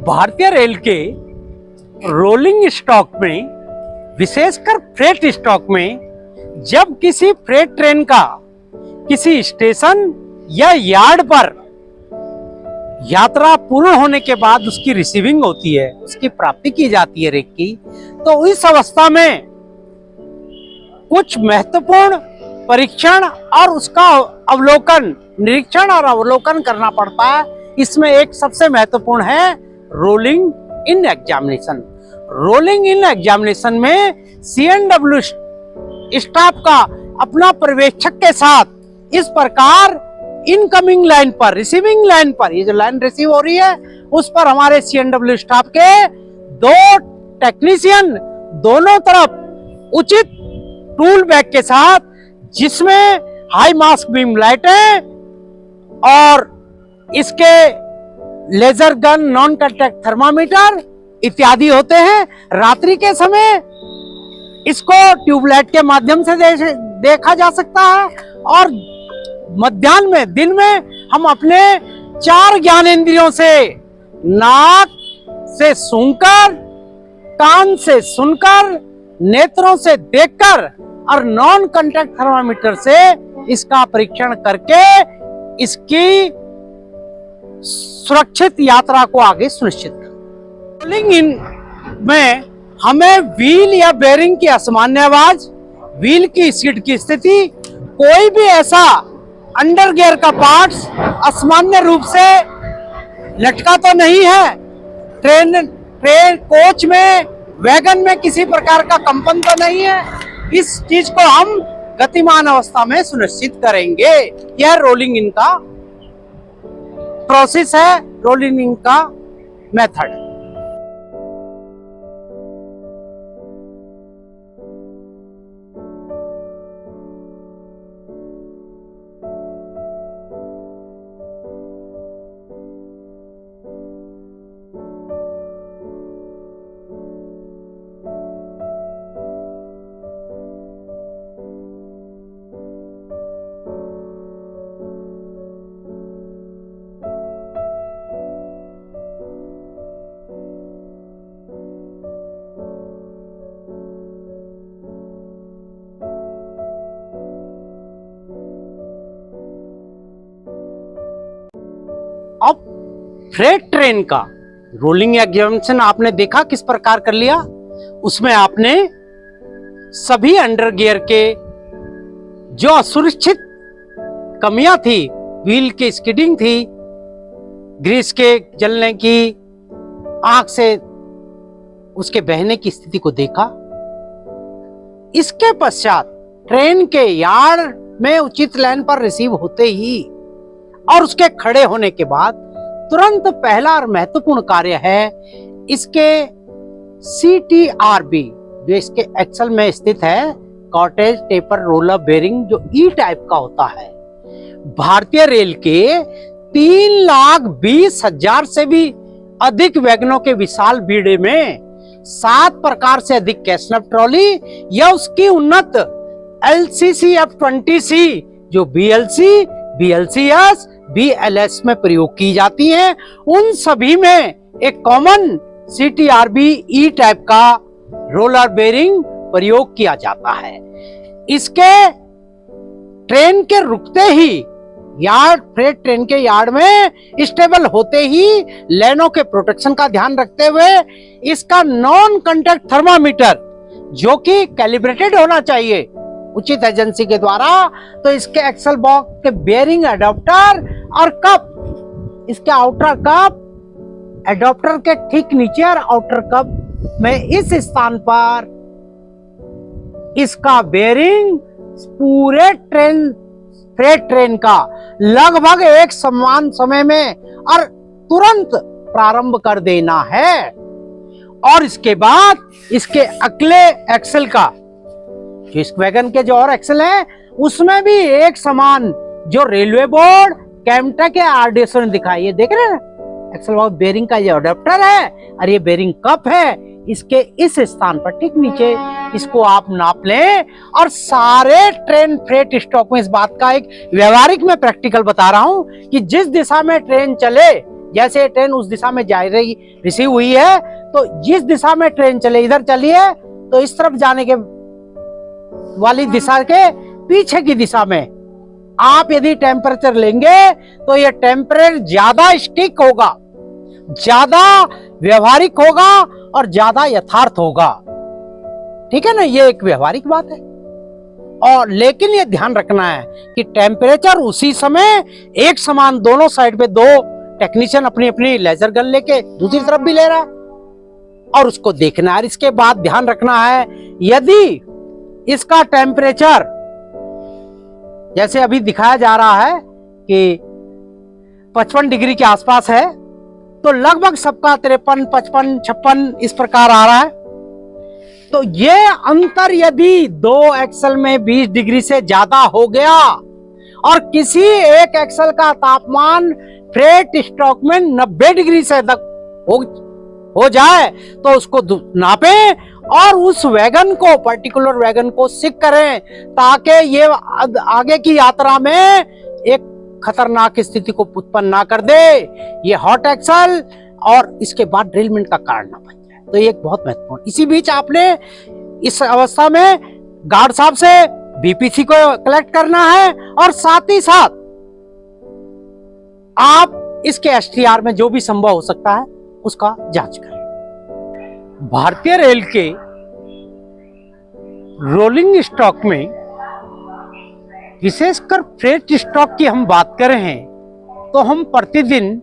भारतीय रेल के rolling stock में, विशेषकर फ्रेट स्टॉक में, जब किसी फ्रेट ट्रेन का किसी स्टेशन या यार्ड पर यात्रा पूर्ण होने के बाद उसकी रिसीविंग होती है, उसकी प्राप्ति की जाती है रेक की, तो इस अवस्था में कुछ महत्वपूर्ण परीक्षण और उसका अवलोकन, निरीक्षण और अवलोकन करना पड़ता है। इसमें एक सबसे महत्वपूर्ण है rolling in examination. Rolling in examination में CNW स्टाफ का अपना पर्यवेक्षक के साथ इस प्रकार इनकमिंग लाइन पर, रिसीविंग लाइन पर, ये जो लाइन रिसीव हो रही है उस पर हमारे CNW स्टाफ के 2 टेक्नीशियन दोनों तरफ उचित टूल बैग के साथ, जिसमें हाई मास्क बीम लाइटें और इसके laser gun, non contact thermometer इत्यादि होते हैं। रात्रि के समय इसको ट्यूबलाइट के माध्यम से देखा जा सकता है और मध्याह्न में, दिन में हम अपने 4 ज्ञानेंद्रियों से, नाक से सूंघकर, कान से सुनकर, नेत्रों से देखकर और नॉन कांटेक्ट थर्मामीटर से इसका परीक्षण करके इसकी सुरक्षित यात्रा को आगे सुनिश्चित कर। रोलिंग इन में हमें व्हील या बेरिंग की असामान्य आवाज, व्हील की सीट की स्थिति, कोई भी ऐसा अंडर गियर का पार्ट्स असामान्य रूप से लटका तो नहीं है, ट्रेन कोच में, वैगन में किसी प्रकार का कंपन तो नहीं है, इस चीज को हम गतिमान अवस्था में सुनिश्चित करेंगे। यह रोलिंग इन का प्रोसेस है, रोलिंग इन का मेथड है। अब फ्रेट ट्रेन का रोलिंग एग्जामिनेशन आपने देखा किस प्रकार कर लिया। उसमें आपने सभी अंडर गियर के जो असुरक्षित कमियां थी, व्हील की स्किडिंग थी, ग्रीस के जलने की, आंख से उसके बहने की स्थिति को देखा। इसके पश्चात ट्रेन के यार्ड में उचित लाइन पर रिसीव होते ही और उसके खड़े होने के बाद तुरंत पहला और महत्वपूर्ण कार्य है इसके CTRB, जो इसके एक्सल में स्थित है, कॉटेज टेपर रोलर बेरिंग, जो E टाइप का होता है। भारतीय रेल के 3,20,000 से भी अधिक वैगनों के विशाल बीड़े में 7 प्रकार से अधिक कैसनप ट्रॉली या उसकी उन्नत LCCF20C, जो BLC, BLCS, BLS में प्रयोग की जाती हैं, उन सभी में एक कॉमन CTRB E टाइप का रोलर बेरिंग प्रयोग किया जाता है। इसके ट्रेन के रुकते ही यार्ड, फ्रेट ट्रेन के यार्ड में स्टेबल होते ही लाइनों के प्रोटेक्शन का ध्यान रखते हुए इसका नॉन कांटेक्ट थर्मामीटर, जो कि कैलिब्रेटेड होना चाहिए उचित एजेंसी के द्वारा, तो इसके एक्सल बॉक्स के बेरिंग, एडाप्टर और कप, इसके आउटर कप, एडाप्टर के ठीक नीचे और आउटर कप में इस स्थान पर इसका बेरिंग पूरे फ्रेट ट्रेन का लगभग एक समान समय में और तुरंत प्रारंभ कर देना है। और इसके बाद इसके अगले एक्सल का, जो इस वैगन के जो और एक्सल है उसमें भी एक समान, जो रेलवे बोर्ड, कैमटेक या RDSO ने दिखाई, ये देख रहे हैं एक्सल बॉक्स बेरिंग का ये अडेप्टर है और ये बेरिंग कप है, इसके इस स्थान पर ठीक नीचे इसको आप नाप लें। और सारे ट्रेन फ्रेट स्टॉक में इस बात का एक व्यवहारिक में प्रैक्टिकल बता रहा हूं कि जिस दिशा में ट्रेन चले जैसे ट्रेन उस दिशा में जा रही रिसीव हुई है, तो जिस दिशा में ट्रेन चले, इधर चली है तो इस तरफ जाने के वाली दिशा के पीछे की दिशा में आप यदि टेम्परेचर लेंगे तो ये टेम्परेचर ज्यादा स्टिक होगा, ज्यादा व्यवहारिक होगा और ज्यादा यथार्थ होगा। ठीक है ना, ये एक व्यवहारिक बात है। और लेकिन ये ध्यान रखना है कि टेम्परेचर उसी समय एक समान दोनों साइड पे, दो टेक्नीशियन अपनी अपनी लेजर गन लेके दूसरी तरफ भी ले रहा है और उसको देखना है। इसके बाद ध्यान रखना है, यदि इसका टेम्परेचर जैसे अभी दिखाया जा रहा है कि 55 डिग्री के आसपास है, तो लगभग सबका 53, 55, 56 इस प्रकार आ रहा है। तो ये अंतर यदि दो एक्सल में 20 डिग्री से ज्यादा हो गया और किसी एक एक्सल का तापमान फ्रेट स्टॉक में 90 डिग्री से तक हो जाए तो उसको नापे और उस वैगन को, पर्टिकुलर वैगन को सिक करें, ताकि ये आगे की यात्रा में एक खतरनाक स्थिति को उत्पन्न ना कर दे, ये हॉट एक्सल और इसके बाद ड्रिलमेंट का कारण ना बन जाए। तो ये एक बहुत महत्वपूर्ण। इसी बीच आपने इस अवस्था में गार्ड साहब से बीपीसी को कलेक्ट करना है और साथ ही साथ आप इसके एसटीआर में जो भी संभव हो सकता है उसका जांच करें। भारतीय रेल के रोलिंग स्टॉक में, विशेषकर फ्रेट स्टॉक की हम बात करें हैं, तो हम प्रतिदिन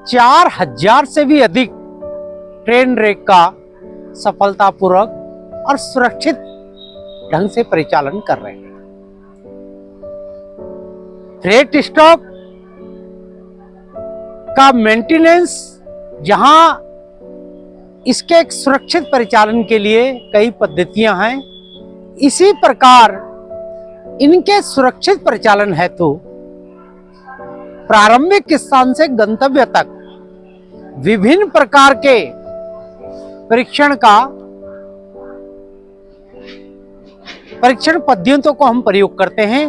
4000 से भी अधिक ट्रेन रेक का सफलतापूर्वक और सुरक्षित ढंग से परिचालन कर रहे हैं। फ्रेट स्टॉक का मेंटेनेंस, जहां इसके एक सुरक्षित परिचालन के लिए कई पद्धतियां हैं, इसी प्रकार इनके सुरक्षित परिचालन हेतु प्रारंभिक स्थान से गंतव्य तक विभिन्न प्रकार के परीक्षण पद्धतियों को हम प्रयोग करते हैं।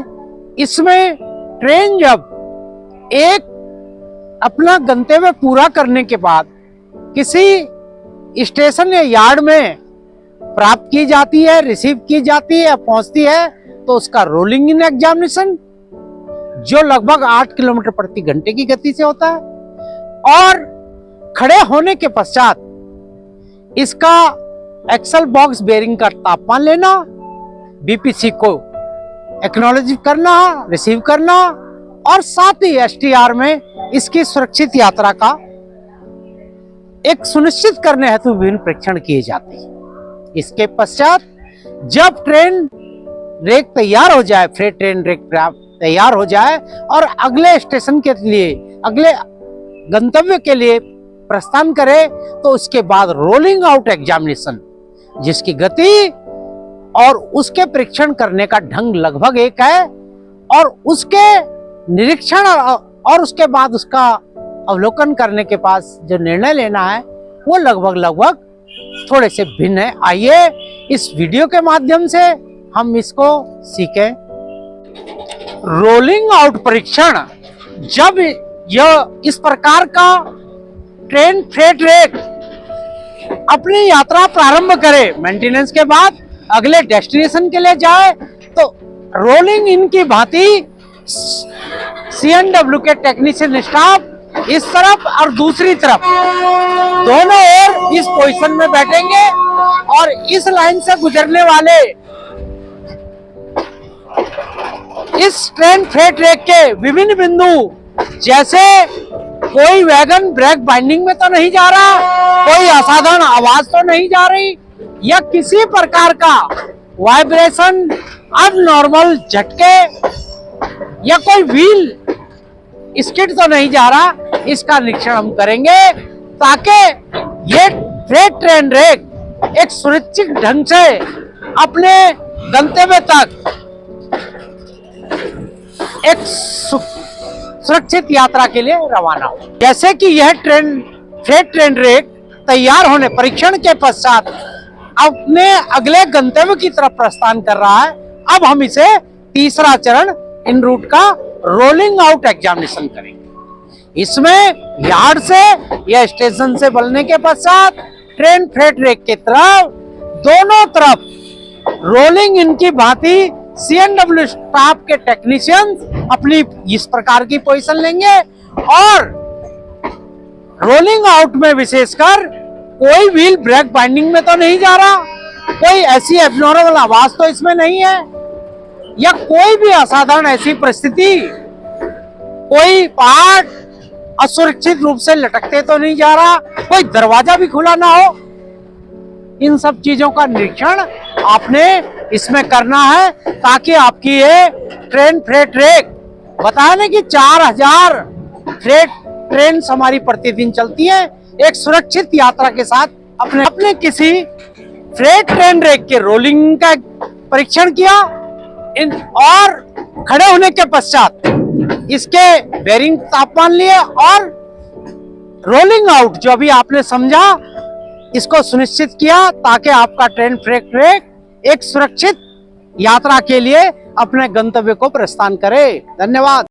इसमें ट्रेन जब एक अपना गंतव्य पूरा करने के बाद किसी स्टेशन या यार्ड में प्राप्त की जाती है, रिसीव की जाती है, पहुंचती है, तो उसका रोलिंग इन एग्जामिनेशन, जो लगभग 8 किलोमीटर प्रति घंटे की गति से होता है, और खड़े होने के पश्चात इसका एक्सल बॉक्स बेरिंग का तापमान लेना, बीपीसी को एक्नॉलेज करना, रिसीव करना, और साथ ही एसटीआर में इसकी सुरक्षित यात्रा का एक सुनिश्चित करने हेतु विभिन्न परीक्षण किए जाते हैं। इसके पश्चात जब ट्रेन रेक तैयार हो जाए, फ्रेट ट्रेन रेक तैयार हो जाए और अगले स्टेशन के लिए, अगले गंतव्य के लिए प्रस्थान करे, तो उसके बाद रोलिंग आउट एग्जामिनेशन, जिसकी गति और उसके परीक्षण करने का ढंग लगभग एक है, और उसके निरीक्षण और उसके बाद उसका अवलोकन करने के पास जो निर्णय लेना है वो लगभग थोड़े से भिन्न है। आइए इस वीडियो के माध्यम से हम इसको सीखें। रोलिंग आउट परीक्षण, जब यह इस प्रकार का ट्रेन फ्रेट रेक अपनी यात्रा प्रारंभ करे, मेंटेनेंस के बाद अगले डेस्टिनेशन के लिए जाए, तो रोलिंग इन की भांति CNW के टेक्नीशियन स्टाफ इस तरफ और दूसरी तरफ दोनों ओर इस पोजीशन में बैठेंगे और इस लाइन से गुजरने वाले इस ट्रेन फ्रेट रेक के विभिन्न बिंदु, जैसे कोई वैगन ब्रेक बाइंडिंग में तो नहीं जा रहा, कोई असाधारण आवाज तो नहीं जा रही, या किसी प्रकार का वाइब्रेशन, अबनॉर्मल झटके या कोई व्हील स्किड तो नहीं जा रहा, इसका निरीक्षण हम करेंगे, ताकि ये फ्रेट ट्रेन रेक एक सुरक्षित ढंग से अपने गंतव्य तक एक सुरक्षित यात्रा के लिए रवाना हो। जैसे कि यह फ्रेट ट्रेन रेक तैयार होने, परीक्षण के पश्चात अपने अगले गंतव्य की तरफ प्रस्थान कर रहा है। अब हम इसे तीसरा चरण इन रूट का रोलिंग आउट एग्जामिनेशन करेंगे। इसमें यार्ड से या स्टेशन से बनने के पश्चात ट्रेन फ्रेट रेक की तरफ दोनों तरफ रोलिंग इनकी भांति CNW स्टाफ के टेक्नीशियंस अपनी इस प्रकार की पोजीशन लेंगे और रोलिंग आउट में विशेषकर कोई व्हील ब्रेक बाइंडिंग में तो नहीं जा रहा, कोई ऐसी एब्नॉर्मल आवाज तो इसमें नहीं है या कोई भी असाधारण ऐसी परिस्थिति, कोई पार्ट असुरक्षित रूप से लटकते तो नहीं जा रहा, कोई दरवाजा भी खुला ना हो। इन सब चीजों का निरीक्षण आपने इसमें करना है ताकि आपकी ये ट्रेन फ्रेट रेक बताया ना कि 4000 फ्रेट ट्रेन हमारी प्रतिदिन चलती है एक सुरक्षित यात्रा के साथ। अपने किसी फ्रेट ट्रेन रेक के रोलिंग का परीक्षण किया और खड़े होने के पश्चात इसके बेरिंग तापमान लिए और रोलिंग आउट जो अभी आपने समझा इसको सुनिश्चित किया ताकि आपका ट्रेन फ्रेट रेक एक सुरक्षित यात्रा के लिए अपने गंतव्य को प्रस्थान करे। धन्यवाद।